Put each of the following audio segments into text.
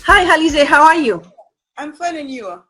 Hi, Alizé, how are you? I'm fine, and you?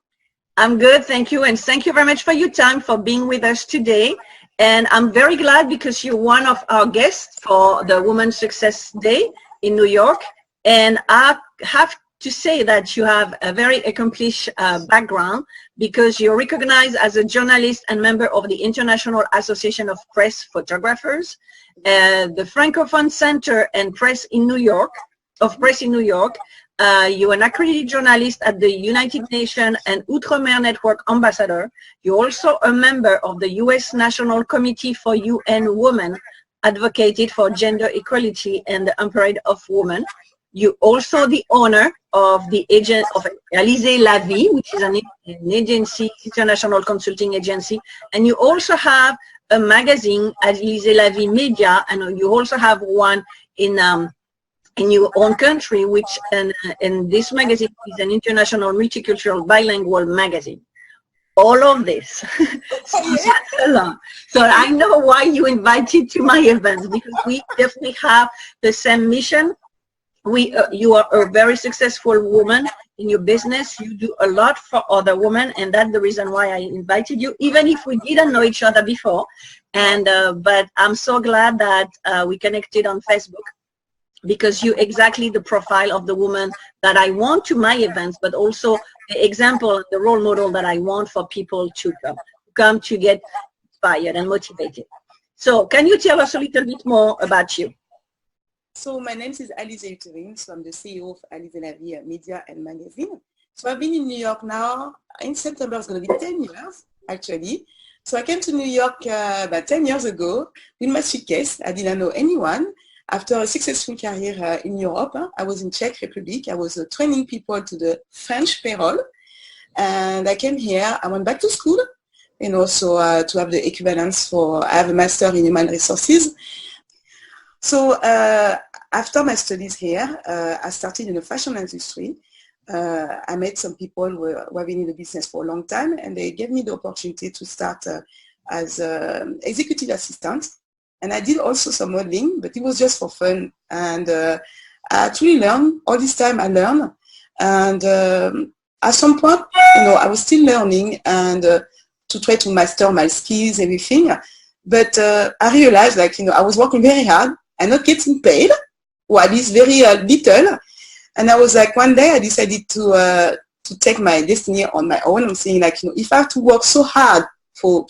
I'm good, thank you. And thank you very much for your time, for being with us today. And I'm very glad because you're one of our guests for the Women's Success Day in New York. And I have to say that you have a very accomplished background because you're recognized as a journalist and member of the International Association of Press Photographers, the Francophone Center of Press in New York. You're an accredited journalist at the United Nations and Outre Network ambassador. You're also a member of the U.S. National Committee for UN Women, advocated for gender equality and the empowerment of women. You're also the owner of the agent of AlizéLaVie, which is an agency, international consulting agency, and you also have a magazine, AlizéLaVie Media, and you also have one in your own country, which and this magazine is an international multicultural bilingual magazine. All of this. So that's a lot. So I know why you invited to my events, because we definitely have the same mission. You are a very successful woman in your business. You do a lot for other women, and that's the reason why I invited you, even if we didn't know each other before. And but I'm so glad that we connected on Facebook, because you're exactly the profile of the woman that I want to my events, but also the example, the role model that I want for people to come to get inspired and motivated. So can you tell us a little bit more about you? So my name is Alizé Utteryn, so I'm the CEO of AlizéLaVie Media and Magazine. So I've been in New York now. In September, it's going to be 10 years, actually. So I came to New York about 10 years ago with my suitcase. I didn't know anyone. After a successful career in Europe, I was in Czech Republic. I was training people to the French payroll. And I came here. I went back to school, so to have the equivalence for, I have a master in human resources. So after my studies here, I started in the fashion industry. I met some people who have been in the business for a long time, and they gave me the opportunity to start as an executive assistant. And I did also some modeling, but it was just for fun. And I actually learned. All this time I learned. And at some point, I was still learning and to try to master my skills, everything. But I realized, I was working very hard and not getting paid, or at least very little. And I was like, one day I decided to take my destiny on my own. I'm saying, if I have to work so hard for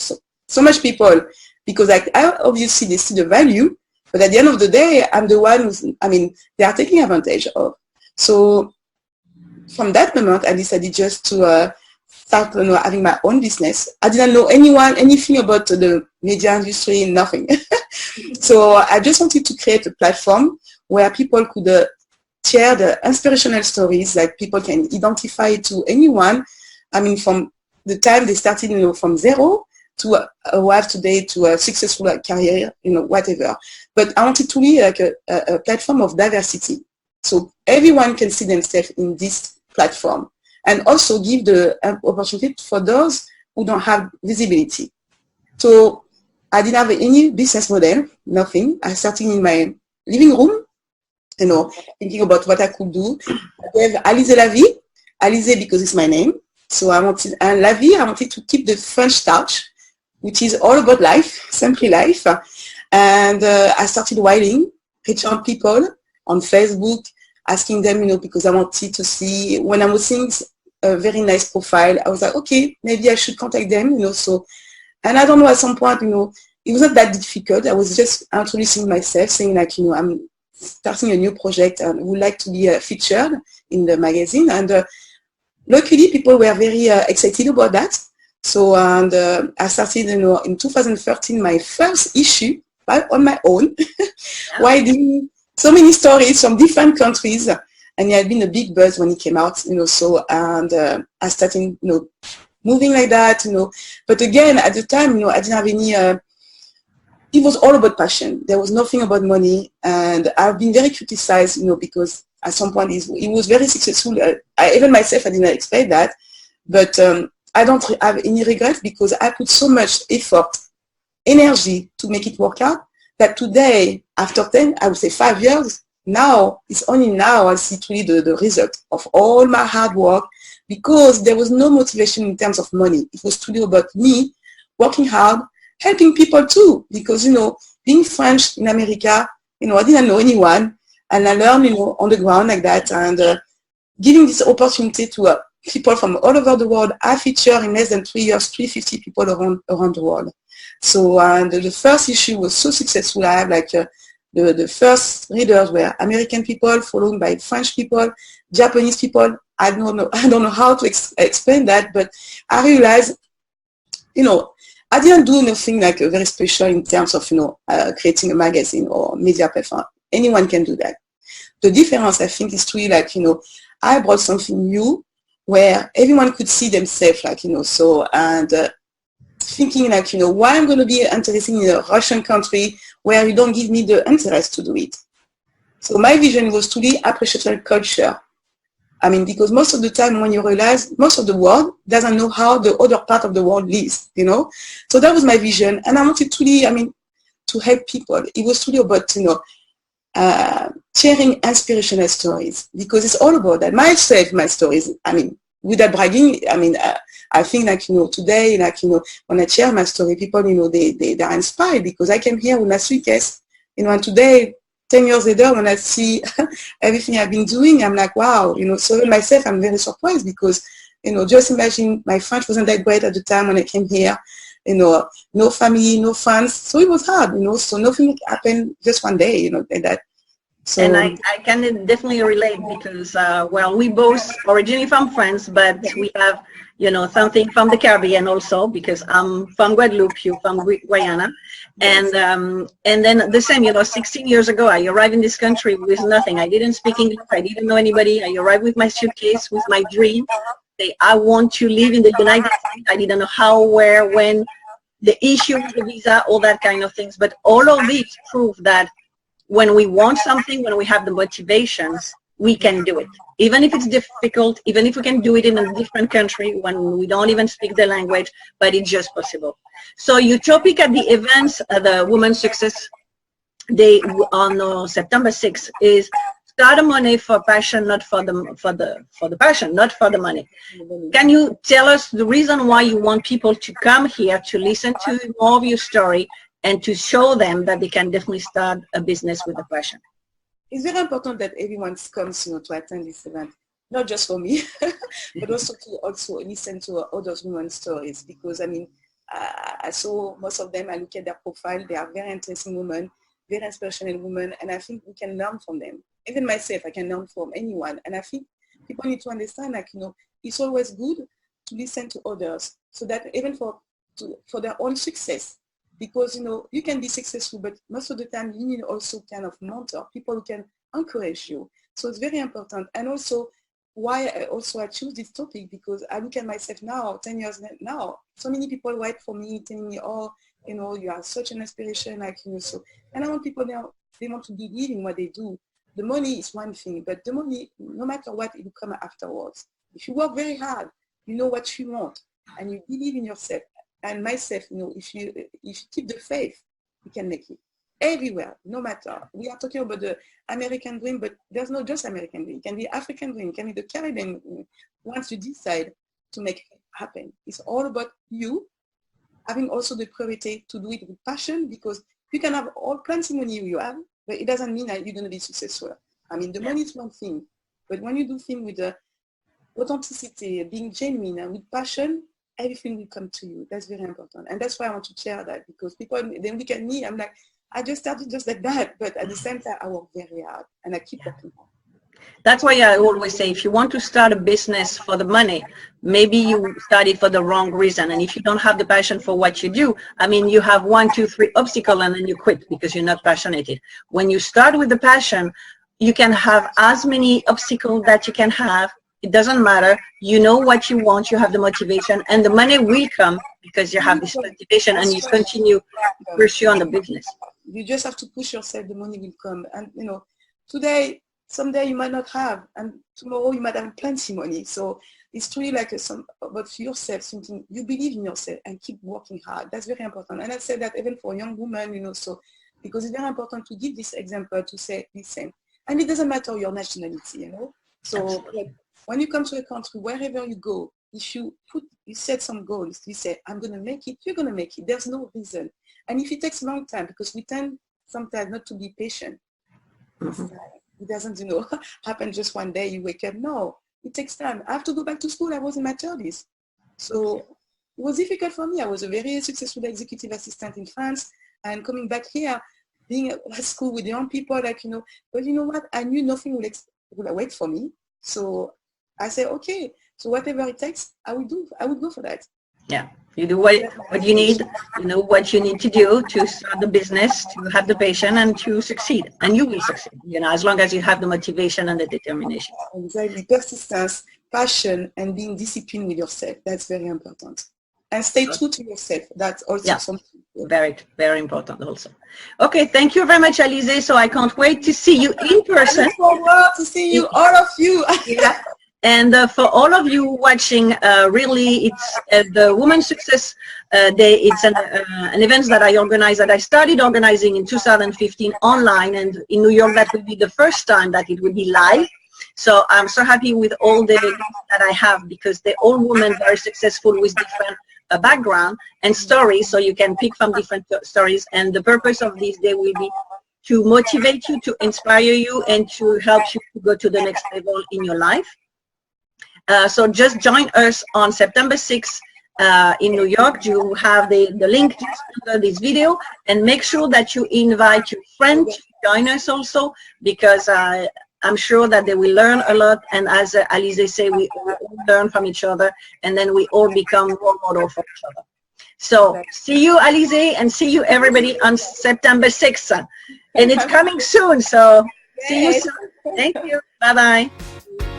so much people, because I obviously they see the value, but at the end of the day, I'm the one who's, they are taking advantage of. So from that moment, I decided just to start having my own business. I didn't know anything about the media industry, nothing. So I just wanted to create a platform where people could share the inspirational stories that people can identify to anyone. From the time they started, from zero to who have today to a successful career, whatever. But I wanted to be like a platform of diversity. So everyone can see themselves in this platform, and also give the opportunity for those who don't have visibility. So I didn't have any business model, nothing. I started in my living room, thinking about what I could do. I have AlizéLaVie, Alizé because it's my name. So I wanted to keep the French touch, which is all about life, simply life. And I started writing, reaching out people on Facebook, asking them, because I wanted to see, when I was seeing a very nice profile, I was like, okay, maybe I should contact them, so. And I don't know, at some point, it was not that difficult. I was just introducing myself, saying I'm starting a new project and would like to be featured in the magazine. And luckily, people were very excited about that. So, and I started, in 2013, my first issue on my own, writing so many stories from different countries, and it had been a big buzz when it came out, so, and I started, moving like that, but again, at the time, I didn't have any, it was all about passion. There was nothing about money, and I've been very criticized, because at some point it was very successful. Even myself, I didn't expect that, but I don't have any regrets, because I put so much effort, energy to make it work out, that today, after 10, I would say 5 years, now, it's only now I see truly the result of all my hard work, because there was no motivation in terms of money. It was truly about me working hard, helping people too, because, being French in America, I didn't know anyone, and I learned, on the ground like that, and giving this opportunity to people from all over the world. I feature in less than 3 years, 350 people around the world. So the first issue was so successful. I have the first readers were American people, followed by French people, Japanese people. I don't know how to explain that, but I realized, I didn't do nothing very special in terms of, creating a magazine or media platform. Anyone can do that. The difference, I think, is really I brought something new where everyone could see themselves, thinking why I'm going to be interested in a Russian country where you don't give me the interest to do it. So my vision was to really appreciate culture. Because most of the time when you realize most of the world doesn't know how the other part of the world lives, So that was my vision. And I wanted to really, to help people. It was really about, sharing inspirational stories, because it's all about that. My stories, without bragging, I think today, when I share my story, people, they're inspired, because I came here with my suitcase, and today, 10 years later, when I see everything I've been doing, I'm like, wow, so myself, I'm very surprised, because, just imagine my French wasn't that great at the time when I came here, no family, no friends, so it was hard, so nothing happened just one day, like that. So, and I can definitely relate, because, well, we both originally from France, but we have, something from the Caribbean also, because I'm from Guadeloupe, you're from Guyana. yes. And then the same, 16 years ago, I arrived in this country with nothing. I didn't speak English. I didn't know anybody. I arrived with my suitcase, with my dream. I want to live in the United States. I didn't know how, where, when, the issue with the visa, all that kind of things. But all of these prove that when we want something, when we have the motivations, we can do it. Even if it's difficult, even if we can do it in a different country when we don't even speak the language, but it's just possible. So your topic at the events, the Women's Success Day on September 6th is start a money for passion, not for the passion, not for the money. Can you tell us the reason why you want people to come here to listen to more of your story and to show them that they can definitely start a business with a passion? It's very important that everyone comes, to attend this event, not just for me, but also to listen to other women's stories, because I saw most of them. I look at their profile; they are very interesting women, very inspirational women, and I think we can learn from them. Even myself, I can learn from anyone, and I think people need to understand, it's always good to listen to others, so that even for their own success. Because, you can be successful, but most of the time you need also kind of mentor, people who can encourage you. So it's very important. And also why I choose this topic, because I look at myself now, 10 years now, so many people write for me telling me, oh, you are such an inspiration, so. And I want people now, they want to believe in what they do. The money is one thing, but the money, no matter what, it will come afterwards. If you work very hard, you know what you want, and you believe in yourself. And myself, if you keep the faith, you can make it everywhere, no matter. We are talking about the American dream, but there's not just American dream. It can be African dream, it can be the Caribbean dream. Once you decide to make it happen, it's all about you having also the priority to do it with passion, because you can have all plenty of money you have, but it doesn't mean that you're going to be successful. The money is one thing, but when you do things with the authenticity, being genuine and with passion, everything will come to you. That's very important. And that's why I want to share that, because people then look at me, I'm like, I just started just like that. But at the same time, I work very hard and I keep working hard. That's why I always say, if you want to start a business for the money, maybe you started for the wrong reason. And if you don't have the passion for what you do, you have 1, 2, 3 obstacles and then you quit because you're not passionate. When you start with the passion, you can have as many obstacles that you can have. It doesn't matter. You know what you want. You have the motivation, and the money will come because you have this motivation and you continue to pursue on the business. You just have to push yourself. The money will come. And, today, someday you might not have, and tomorrow you might have plenty of money. So it's really like about yourself, something you believe in yourself and keep working hard. That's very important. And I say that even for young women, so because it's very important to give this example, to say, listen, And it doesn't matter your nationality, you know. So when you come to a country, wherever you go, if you set some goals, you say, I'm going to make it, you're going to make it. There's no reason. And if it takes a long time, because we tend sometimes not to be patient. It doesn't, you know, happen just one day, you wake up. No, it takes time. I have to go back to school. I was in my 30s. So it was difficult for me. I was a very successful executive assistant in France, and coming back here, being at school with young people, like, you know, but you know what? I knew nothing would wait for me. So I said, okay, so whatever it takes, I would go for that. Yeah, you do what you need, you know what you need to do to start the business, to have the patience and to succeed, and you will succeed, you know, as long as you have the motivation and the determination. Exactly, persistence, passion, and being disciplined with yourself. That's very important. And stay true to yourself. That's also something. Very, very important also. Okay, thank you very much, Alizé. So I can't wait to see you in person. I look forward to see you, all of you. Yeah. And for all of you watching, really, it's the Women Success Day. It's an event that I organized, that I started organizing in 2015 online, and in New York, that will be the first time that it will be live. So I'm so happy with all the guests that I have, because they're all women very successful with different background and stories, so you can pick from different stories. And the purpose of this day will be to motivate you, to inspire you, and to help you to go to the next level in your life. So just join us on September 6th in New York. You have the link just under this video, and make sure that you invite your friends to join us also, because I'm sure that they will learn a lot, and as Alizé say, we all learn from each other, and then we all become role models for each other. So see you, Alizé, and see you everybody on September 6th. And it's coming soon, so see you soon. Thank you. Bye-bye.